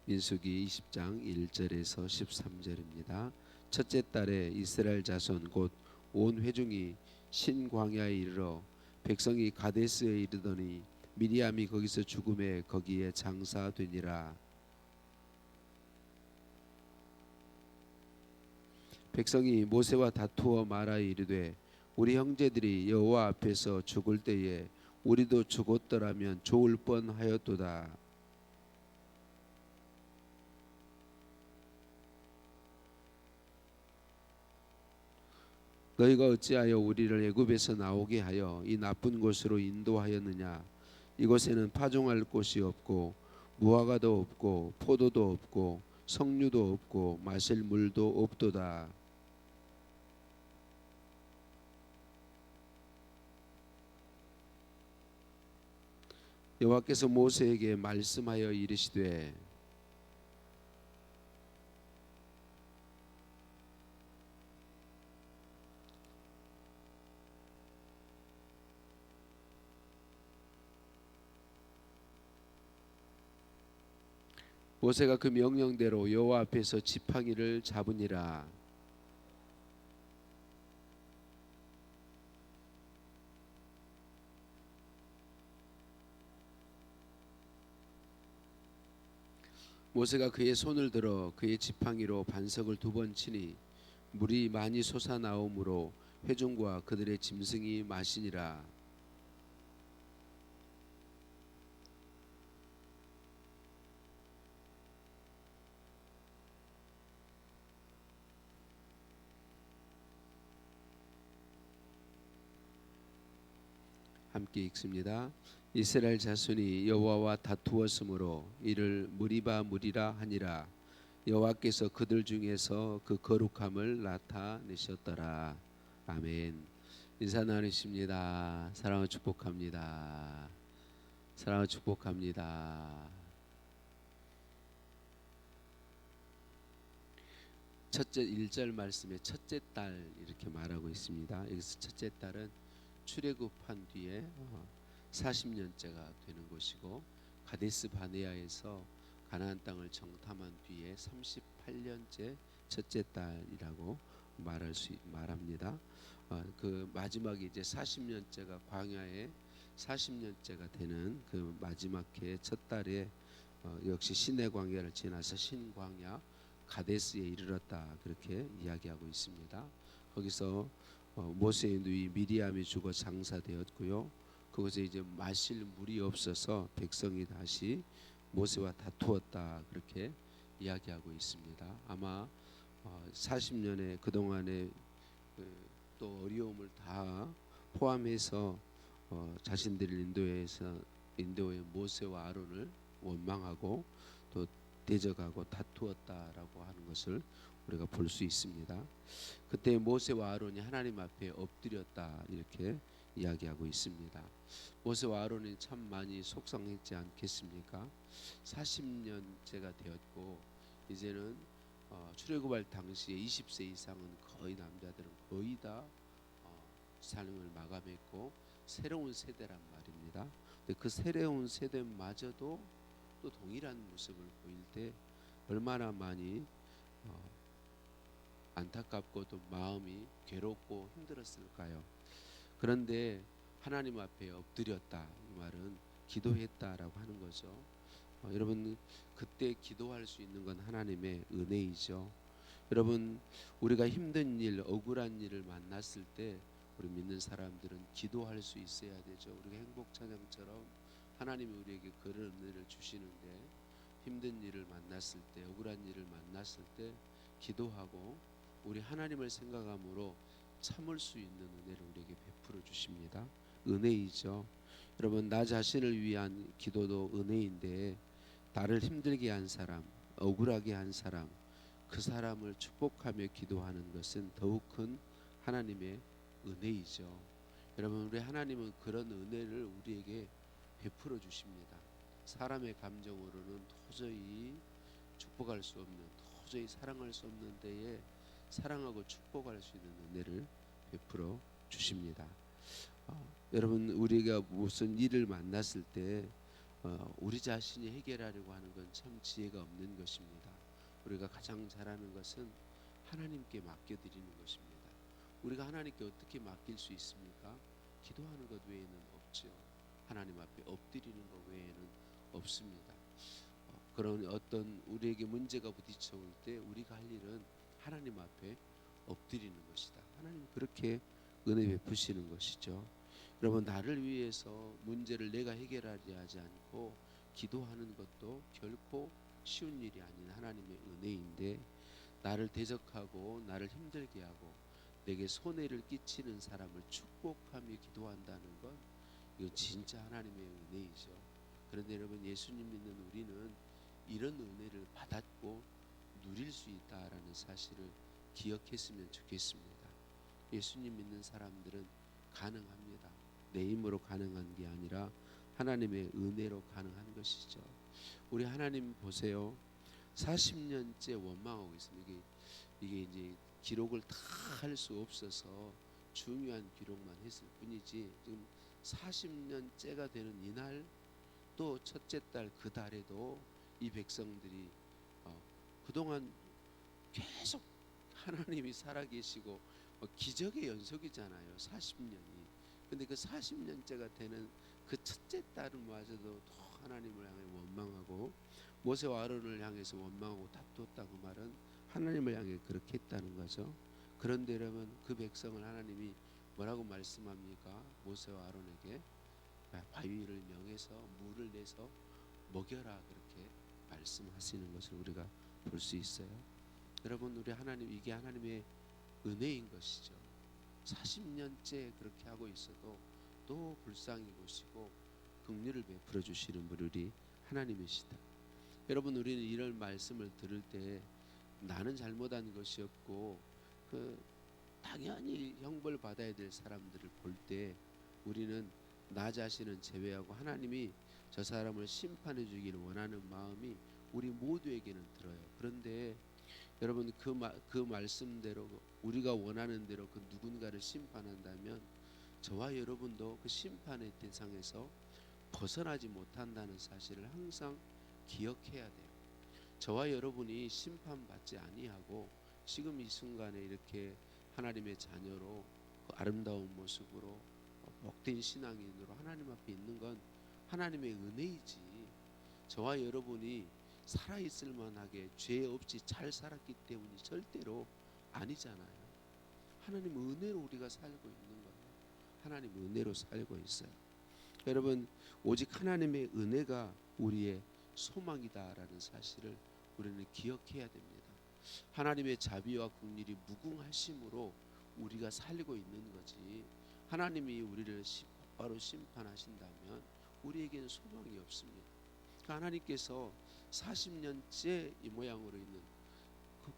민수기 20장 1절에서 13절입니다. 첫째 달에 이스라엘 자손 곧 온 회중이 신광야에 이르러 백성이 가데스에 이르더니 미리암이 거기서 죽음에 거기에 장사되니라. 백성이 모세와 다투어 말하여 이르되 우리 형제들이 여호와 앞에서 죽을 때에 우리도 죽었더라면 좋을 뻔하였도다. 너희가 어찌하여 우리를 애굽에서 나오게 하여 이 나쁜 곳으로 인도하였느냐? 이곳에는 파종할 곳이 없고 무화과도 없고 포도도 없고 석류도 없고 마실 물도 없도다. 여호와께서 모세에게 말씀하여 이르시되 모세가 그 명령대로 여호와 앞에서 지팡이를 잡으니라. 모세가 그의 손을 들어 그의 지팡이로 반석을 2번 치니 물이 많이 솟아나오므로 회중과 그들의 짐승이 마시니라. 함께 읽습니다. 이스라엘 자손이 여호와와 다투었으므로 이를 무리라 하니라. 여호와께서 그들 중에서 그 거룩함을 나타내셨더라. 아멘. 인사 나누십니다. 사랑을 축복합니다. 사랑을 축복합니다. 첫째 1절 말씀에 첫째 딸 이렇게 말하고 있습니다. 여기서 첫째 딸은 출애굽한 뒤에 40년째가 되는 것이고 가데스 바네아에서 가나안 땅을 정탐한 뒤에 38년째 첫째 딸이라고 말합니다. 그 마지막에 이제 40년째가 광야에 40년째가 되는 그 마지막 해의 첫 달에 역시 시내 광야를 지나서 신광야 가데스에 이르렀다 그렇게 이야기하고 있습니다. 거기서 모세의 누이 미리암이 죽어 장사되었고요. 그곳에 이제 마실 물이 없어서 백성이 다시 모세와 다투었다 그렇게 이야기하고 있습니다. 아마 40년의 그동안의 또 어려움을 다 포함해서 자신들을 인도의 모세와 아론을 원망하고 또 대적하고 다투었다라고 하는 것을 우리가 볼 수 있습니다. 그때 모세와 아론이 하나님 앞에 엎드렸다 이렇게 이야기하고 있습니다. 모세와 아론이 참 많이 속상했지 않겠습니까? 40년째가 되었고 이제는 출애굽할 당시에 20세 이상은 거의 남자들은 거의 다 삶을 마감했고 새로운 세대란 말입니다. 근데 그 새로운 세대마저도 또 동일한 모습을 보일 때 얼마나 많이 안타깝고 또 마음이 괴롭고 힘들었을까요? 그런데 하나님 앞에 엎드렸다 이 말은 기도했다라고 하는 거죠. 여러분 그때 기도할 수 있는 건 하나님의 은혜이죠. 여러분 우리가 힘든 일 억울한 일을 만났을 때 우리 믿는 사람들은 기도할 수 있어야 되죠. 우리가 행복 찬양처럼 하나님이 우리에게 그런 은혜를 주시는데 힘든 일을 만났을 때 억울한 일을 만났을 때 기도하고 우리 하나님을 생각함으로 참을 수 있는 은혜를 우리에게 베풀어 주십니다. 은혜이죠. 여러분 나 자신을 위한 기도도 은혜인데 나를 힘들게 한 사람, 억울하게 한 사람, 그 사람을 축복하며 기도하는 것은 더욱 큰 하나님의 은혜이죠. 여러분 우리 하나님은 그런 은혜를 우리에게 베풀어 주십니다. 사람의 감정으로는 도저히 축복할 수 없는, 도저히 사랑할 수 없는 데에 사랑하고 축복할 수 있는 은혜를 베풀어 주십니다. 여러분 우리가 무슨 일을 만났을 때 우리 자신이 해결하려고 하는 건 참 지혜가 없는 것입니다. 우리가 가장 잘하는 것은 하나님께 맡겨드리는 것입니다. 우리가 하나님께 어떻게 맡길 수 있습니까? 기도하는 것 외에는 없죠. 하나님 앞에 엎드리는 것 외에는 없습니다. 그런 어떤 우리에게 문제가 부딪혀 올 때 우리가 할 일은 하나님 앞에 엎드리는 것이다. 하나님 그렇게 은혜 베푸시는 것이죠. 여러분, 나를 위해서 문제를 내가 해결하려 하지 않고 기도하는 것도 결코 쉬운 일이 아닌 하나님의 은혜인데, 나를 대적하고 나를 힘들게 하고 내게 손해를 끼치는 사람을 축복하며 기도한다는 건 이건 진짜 하나님의 은혜이죠. 그런데 여러분, 예수님 믿는 우리는 이런 은혜를 받았고 누릴 수 있다라는 사실을 기억했으면 좋겠습니다. 예수님 믿는 사람들은 가능합니다. 내 힘으로 가능한 게 아니라 하나님의 은혜로 가능한 것이죠. 우리 하나님 보세요. 40년째 원망하고 있습니다. 이게 이제 기록을 다 할 수 없어서 중요한 기록만 했을 뿐이지, 지금 40년째가 되는 이날, 또 첫째 달 그 달에도 이 백성들이 그동안 계속 하나님이 살아계시고 기적의 연속이잖아요. 40년이. 근데 그 40년째가 되는 그 첫째 달은마저도 또 하나님을 향해 원망하고 모세와 아론을 향해서 원망하고 다투었다. 그 말은 하나님을 향해 그렇게 했다는 거죠. 그런데 여러분, 그 백성을 하나님이 뭐라고 말씀합니까? 모세와 아론에게 바위를 명해서 물을 내서 먹여라, 그렇게 말씀하시는 것을 우리가 볼 수 있어요. 여러분, 우리 하나님, 이게 하나님의 은혜인 것이죠. 40년째 그렇게 하고 있어도 또 불쌍히 보시고 긍휼을 베풀어 주시는 분, 우리 하나님이시다. 여러분, 우리는 이런 말씀을 들을 때 나는 잘못한 것이 없고 당연히 형벌 받아야 될 사람들을 볼 때 우리는 나 자신은 제외하고 하나님이 저 사람을 심판해 주기를 원하는 마음이 우리 모두에게는 들어요. 그런데 여러분, 그 말씀대로 우리가 원하는 대로 그 누군가를 심판한다면 저와 여러분도 그 심판의 대상에서 벗어나지 못한다는 사실을 항상 기억해야 돼요. 저와 여러분이 심판받지 아니하고 지금 이 순간에 이렇게 하나님의 자녀로 아름다운 모습으로 복된 신앙인으로 하나님 앞에 있는 건 하나님의 은혜이지, 저와 여러분이 살아있을 만하게 죄 없이 잘 살았기 때문이 절대로 아니잖아요. 하나님 은혜로 우리가 살고 있는 거예요. 하나님 은혜로 살고 있어요. 여러분, 오직 하나님의 은혜가 우리의 소망이다라는 사실을 우리는 기억해야 됩니다. 하나님의 자비와 긍휼이 무궁하심으로 우리가 살고 있는 거지, 하나님이 우리를 바로 심판하신다면 우리에게는 소망이 없습니다. 하나님께서 40년째 이 모양으로 있는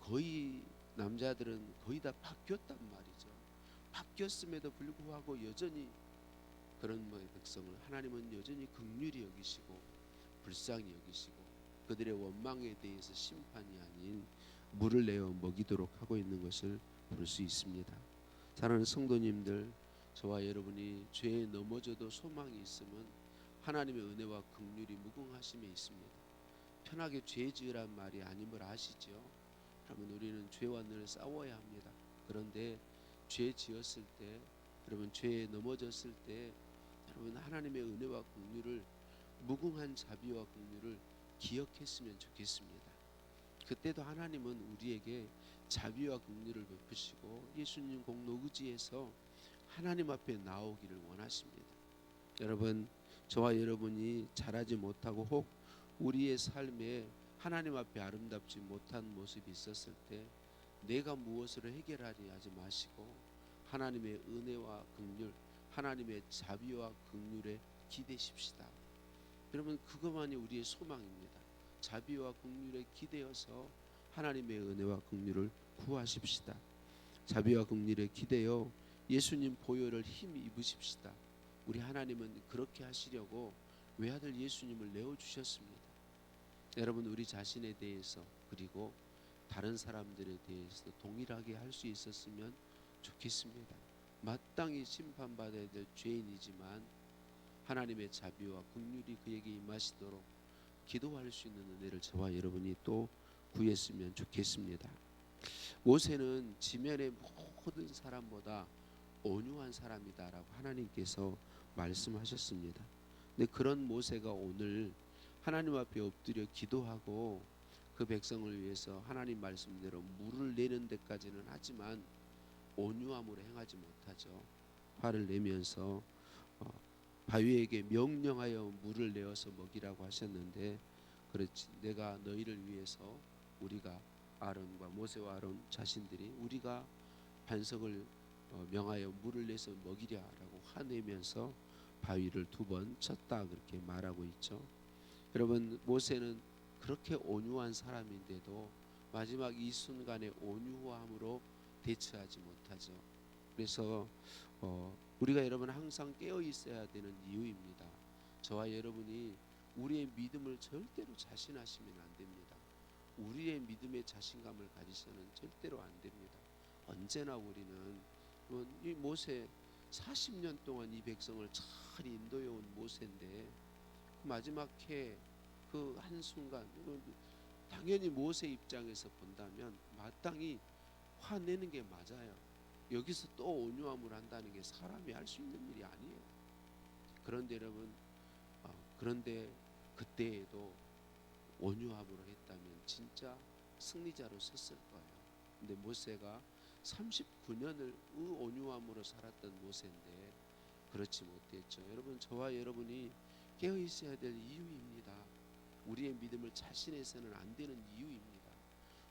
거의 남자들은 거의 다 바뀌었단 말이죠. 바뀌었음에도 불구하고 여전히 그런 백성을 하나님은 여전히 긍휼히 여기시고 불쌍히 여기시고 그들의 원망에 대해서 심판이 아닌 물을 내어 먹이도록 하고 있는 것을 볼 수 있습니다. 사랑하는 성도님들, 저와 여러분이 죄에 넘어져도 소망이 있으면 하나님의 은혜와 긍휼이 무궁하심에 있습니다. 편하게 죄 지으란 말이 아님을 아시죠? 여러분, 우리는 죄와 늘 싸워야 합니다. 그런데 죄 지었을 때, 여러분 죄에 넘어졌을 때, 여러분 하나님의 은혜와 긍휼을, 무궁한 자비와 긍휼을 기억했으면 좋겠습니다. 그때도 하나님은 우리에게 자비와 긍휼을 베푸시고 예수님 공로 의지해서 하나님 앞에 나오기를 원하십니다. 여러분, 저와 여러분이 잘하지 못하고 혹 우리의 삶에 하나님 앞에 아름답지 못한 모습이 있었을 때 내가 무엇으로 해결하리 하지 마시고 하나님의 은혜와 긍휼, 하나님의 자비와 긍휼에 기대십시다. 여러분, 그것만이 우리의 소망입니다. 자비와 긍휼에 기대어서 하나님의 은혜와 긍휼을 구하십시다. 자비와 긍휼에 기대어 예수님 보혈을 힘 입으십시다. 우리 하나님은 그렇게 하시려고 외아들 예수님을 내어주셨습니다. 여러분, 우리 자신에 대해서 그리고 다른 사람들에 대해서 동일하게 할 수 있었으면 좋겠습니다. 마땅히 심판받아야 될 죄인이지만 하나님의 자비와 긍휼이 그에게 임하시도록 기도할 수 있는 은혜를 저와 여러분이 또 구했으면 좋겠습니다. 모세는 지면의 모든 사람보다 온유한 사람이다라고 하나님께서 말씀하셨습니다. 근데 그런 모세가 오늘 하나님 앞에 엎드려 기도하고 그 백성을 위해서 하나님 말씀대로 물을 내는 데까지는 하지만 온유함으로 행하지 못하죠. 화를 내면서 바위에게 명령하여 물을 내어서 먹이라고 하셨는데, 그렇지, 내가 너희를 위해서 우리가 아론과 모세와 아론 자신들이 우리가 반석을 명하여 물을 내서 먹이랴라고 화내면서 바위를 2번 쳤다 그렇게 말하고 있죠. 여러분, 모세는 그렇게 온유한 사람인데도 마지막 이 순간에 온유함으로 대처하지 못하죠. 그래서 우리가 여러분 항상 깨어 있어야 되는 이유입니다. 저와 여러분이 우리의 믿음을 절대로 자신하시면 안 됩니다. 우리의 믿음에 자신감을 가지서는 절대로 안 됩니다. 언제나 우리는 이 모세 40년 동안 이 백성을 잘 인도해 온 모세인데 마지막 해 그 한순간, 당연히 모세 입장에서 본다면 마땅히 화내는 게 맞아요. 여기서 또 온유함을 한다는 게 사람이 할 수 있는 일이 아니에요. 그런데 여러분, 그런데 그때에도 온유함으로 했다면 진짜 승리자로 섰을 거예요. 근데 모세가 39년을 온유함으로 살았던 모세인데 그렇지 못했죠. 여러분, 저와 여러분이 깨어 있어야 될 이유입니다. 우리의 믿음을 자신해서는 안 되는 이유입니다.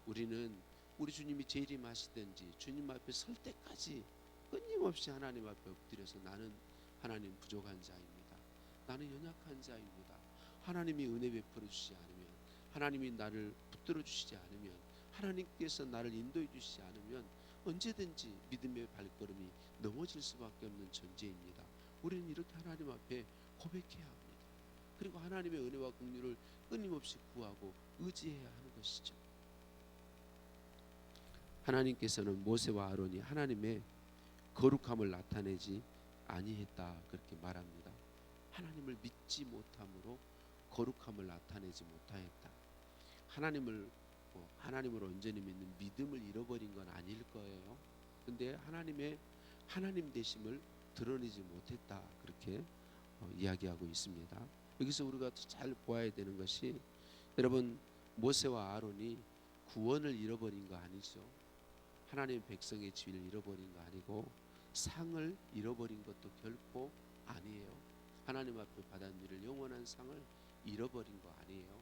우리는 우리 주님이 재림하시든지 주님 앞에 설 때까지 끊임없이 하나님 앞에 엎드려서 나는 하나님 부족한 자입니다. 나는 연약한 자입니다. 하나님이 은혜 베풀어 주시지 않으면, 하나님이 나를 붙들어 주시지 않으면, 하나님께서 나를 인도해 주시지 않으면 언제든지 믿음의 발걸음이 넘어질 수밖에 없는 존재입니다. 우리는 이렇게 하나님 앞에 고백해야 합니다. 그리고 하나님의 은혜와 긍휼을 끊임없이 구하고 의지해야 하는 것이죠. 하나님께서는 모세와 아론이 하나님의 거룩함을 나타내지 아니했다 그렇게 말합니다. 하나님을 믿지 못함으로 거룩함을 나타내지 못하였다. 하나님을 온전히 믿는 믿음을 잃어버린 건 아닐 거예요. 근데 하나님 되심을 드러내지 못했다 그렇게 이야기하고 있습니다. 여기서 우리가 잘 보아야 되는 것이, 여러분, 모세와 아론이 구원을 잃어버린 거 아니죠. 하나님의 백성의 지위를 잃어버린 거 아니고 상을 잃어버린 것도 결코 아니에요. 하나님 앞에 받아들일 영원한 상을 잃어버린 거 아니에요.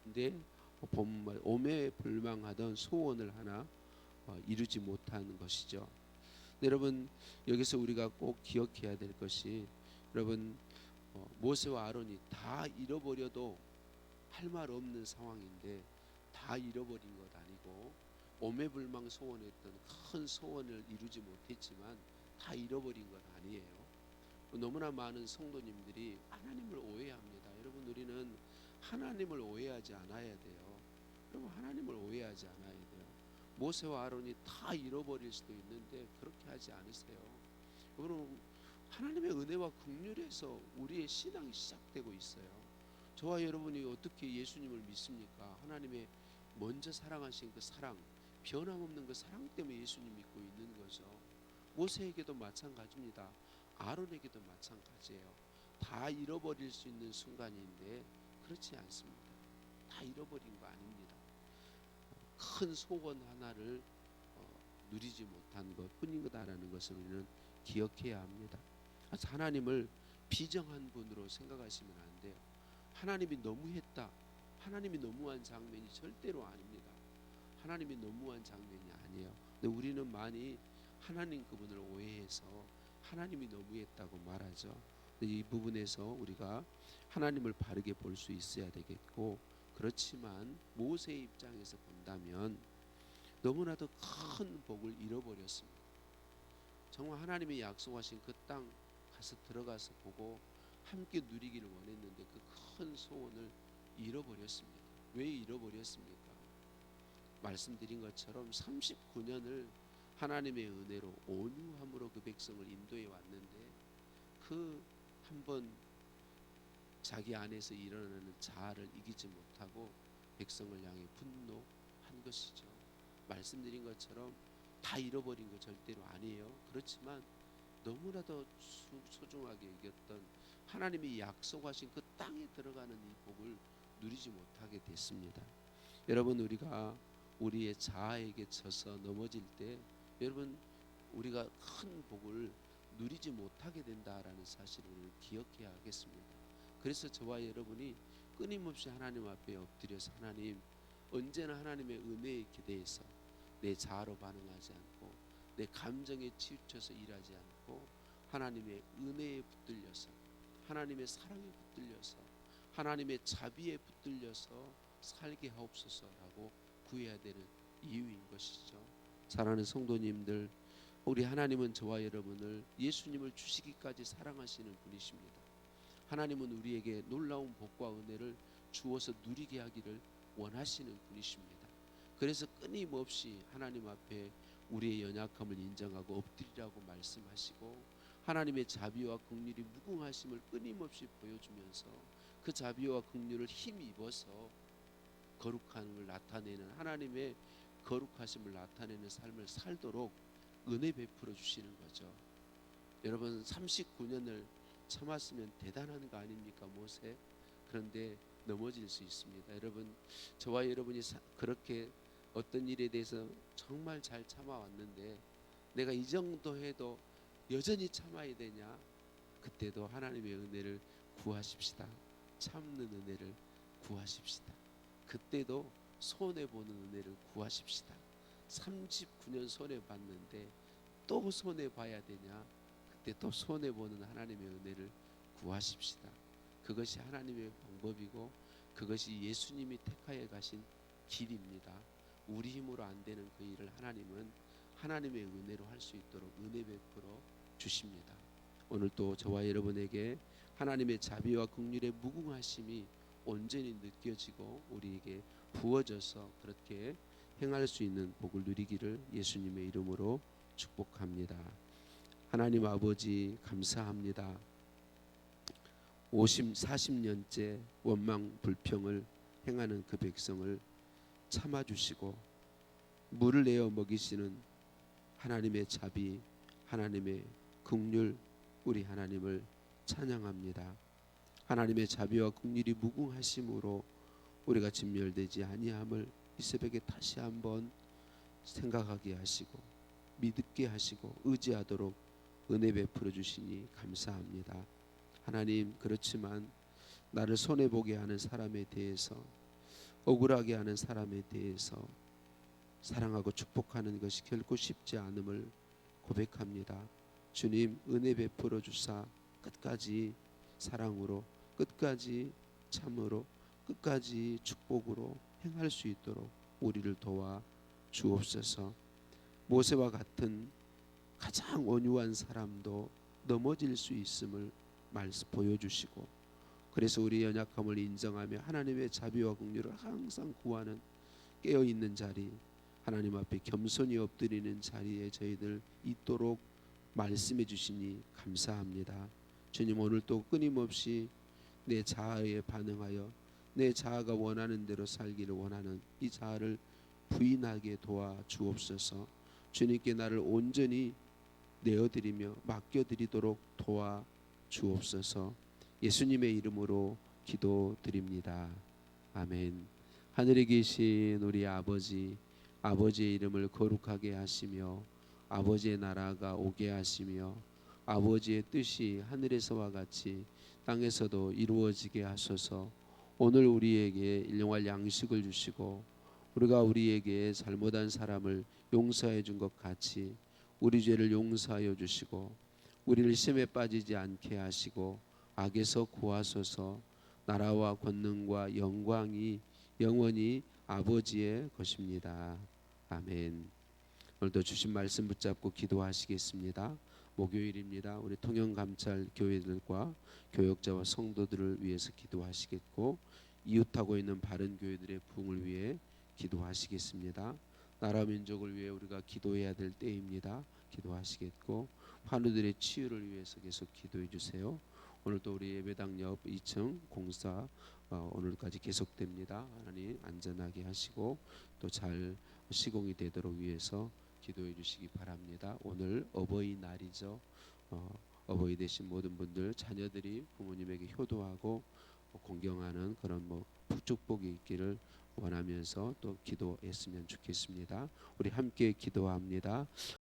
근데 본말 오매불망하던 소원을 하나 이루지 못한 것이죠. 여러분, 여기서 우리가 꼭 기억해야 될 것이, 여러분, 모세와 아론이 다 잃어버려도 할 말 없는 상황인데 다 잃어버린 것 아니고 오매불망 소원했던 큰 소원을 이루지 못했지만 다 잃어버린 것 아니에요. 너무나 많은 성도님들이 하나님을 오해합니다. 여러분, 우리는 하나님을 오해하지 않아야 돼요. 여러분, 하나님을 오해하지 않아야 돼요. 모세와 아론이 다 잃어버릴 수도 있는데 그렇게 하지 않으세요. 여러분, 하나님의 은혜와 긍휼에서 우리의 신앙이 시작되고 있어요. 저와 여러분이 어떻게 예수님을 믿습니까? 하나님의 먼저 사랑하신 그 사랑, 변함없는 그 사랑 때문에 예수님 믿고 있는 거죠. 모세에게도 마찬가지입니다. 아론에게도 마찬가지예요. 다 잃어버릴 수 있는 순간인데 그렇지 않습니다. 다 잃어버린 거 아닙니다. 큰 소원 하나를 누리지 못한 것 뿐인 거다라는 것을 우리는 기억해야 합니다. 하나님을 비정한 분으로 생각하시면 안 돼요. 하나님이 너무했다, 하나님이 너무한 장면이 절대로 아닙니다. 하나님이 너무한 장면이 아니에요. 근데 우리는 많이 하나님 그분을 오해해서 하나님이 너무했다고 말하죠. 이 부분에서 우리가 하나님을 바르게 볼 수 있어야 되겠고, 그렇지만 모세의 입장에서 본다면 너무나도 큰 복을 잃어버렸습니다. 정말 하나님이 약속하신 그 땅 가서 들어가서 보고 함께 누리기를 원했는데 그 큰 소원을 잃어버렸습니다. 왜 잃어버렸습니까? 말씀드린 것처럼 39년을 하나님의 은혜로 온유함으로 그 백성을 인도해 왔는데 그 한번 자기 안에서 일어나는 자아를 이기지 못하고 백성을 향해 분노한 것이죠. 말씀드린 것처럼 다 잃어버린 거 절대로 아니에요. 그렇지만 너무나도 소중하게 여겼던 하나님이 약속하신 그 땅에 들어가는 이 복을 누리지 못하게 됐습니다. 여러분, 우리가 우리의 자아에게 져서 넘어질 때 여러분, 우리가 큰 복을 누리지 못하게 된다라는 사실을 기억해야 하겠습니다. 그래서 저와 여러분이 끊임없이 하나님 앞에 엎드려서 하나님, 언제나 하나님의 은혜에 기대해서 내 자아로 반응하지 않고 내 감정에 치우쳐서 일하지 않고 하나님의 은혜에 붙들려서 하나님의 사랑에 붙들려서 하나님의 자비에 붙들려서 살게 하옵소서라고 구해야 되는 이유인 것이죠. 사랑하는 성도님들, 우리 하나님은 저와 여러분을 예수님을 주시기까지 사랑하시는 분이십니다. 하나님은 우리에게 놀라운 복과 은혜를 주어서 누리게 하기를 원하시는 분이십니다. 그래서 끊임없이 하나님 앞에 우리의 연약함을 인정하고 엎드리라고 말씀하시고 하나님의 자비와 긍휼이 무궁하심을 끊임없이 보여주면서 그 자비와 긍휼을 힘입어서 거룩함을 나타내는 하나님의 거룩하심을 나타내는 삶을 살도록 은혜 베풀어 주시는 거죠. 여러분, 39년을 참았으면 대단한 거 아닙니까, 모세? 그런데 넘어질 수 있습니다. 여러분, 저와 여러분이 그렇게 어떤 일에 대해서 정말 잘 참아왔는데 내가 이 정도 해도 여전히 참아야 되냐? 그때도 하나님의 은혜를 구하십시다. 참는 은혜를 구하십시다. 그때도 손해보는 은혜를 구하십시다. 39년 손해봤는데 또 손해봐야 되냐? 그때 또 손해보는 하나님의 은혜를 구하십시다. 그것이 하나님의 방법이고 그것이 예수님이 택하여 가신 길입니다. 우리 힘으로 안 되는 그 일을 하나님은 하나님의 은혜로 할 수 있도록 은혜 베풀어 주십니다. 오늘 또 저와 여러분에게 하나님의 자비와 긍휼의 무궁하심이 온전히 느껴지고 우리에게 부어져서 그렇게 행할 수 있는 복을 누리기를 예수님의 이름으로 축복합니다. 하나님 아버지, 감사합니다. 40년째 원망 불평을 행하는 그 백성을 참아주시고 물을 내어 먹이시는 하나님의 자비, 하나님의 긍휼, 우리 하나님을 찬양합니다. 하나님의 자비와 긍휼이 무궁하심으로 우리가 진멸되지 아니함을 이 새벽에 다시 한번 생각하게 하시고 믿게 하시고 의지하도록 은혜 베풀어 주시니 감사합니다. 하나님, 그렇지만 나를 손해보게 하는 사람에 대해서, 억울하게 하는 사람에 대해서 사랑하고 축복하는 것이 결코 쉽지 않음을 고백합니다. 주님, 은혜 베풀어 주사 끝까지 사랑으로, 끝까지 참으로, 끝까지 축복으로 행할 수 있도록 우리를 도와 주옵소서. 모세와 같은 가장 온유한 사람도 넘어질 수 있음을 보여주시고, 그래서 우리 연약함을 인정하며 하나님의 자비와 긍휼을 항상 구하는 깨어있는 자리, 하나님 앞에 겸손히 엎드리는 자리에 저희들 있도록 말씀해 주시니 감사합니다. 주님, 오늘 또 끊임없이 내 자아에 반응하여 내 자아가 원하는 대로 살기를 원하는 이 자아를 부인하게 도와 주옵소서. 주님께 나를 온전히 내어드리며 맡겨드리도록 도와 주옵소서. 예수님의 이름으로 기도드립니다. 아멘. 하늘에 계신 우리 아버지, 아버지의 이름을 거룩하게 하시며 아버지의 나라가 오게 하시며 아버지의 뜻이 하늘에서와 같이 땅에서도 이루어지게 하소서. 오늘 우리에게 일용할 양식을 주시고 우리가 우리에게 잘못한 사람을 용서해 준 것 같이 우리 죄를 용서하여 주시고 우리를 시험에 빠지지 않게 하시고 악에서 구하소서. 나라와 권능과 영광이 영원히 아버지의 것입니다. 아멘. 오늘도 주신 말씀 붙잡고 기도하시겠습니다. 목요일입니다. 우리 통영감찰 교회들과 교역자와 성도들을 위해서 기도하시겠고 이웃하고 있는 바른 교회들의 부흥을 위해 기도하시겠습니다. 나라 민족을 위해 우리가 기도해야 될 때입니다. 기도하시겠고 환우들의 치유를 위해서 계속 기도해 주세요. 오늘도 우리 예배당 옆 2층 공사 오늘까지 계속됩니다. 하나님 안전하게 하시고 또 잘 시공이 되도록 위해서 기도해 주시기 바랍니다. 오늘 어버이날이죠. 어버이 되신 모든 분들 자녀들이 부모님에게 효도하고 공경하는 그런 축복이 있기를 원하면서 또 기도했으면 좋겠습니다. 우리 함께 기도합니다.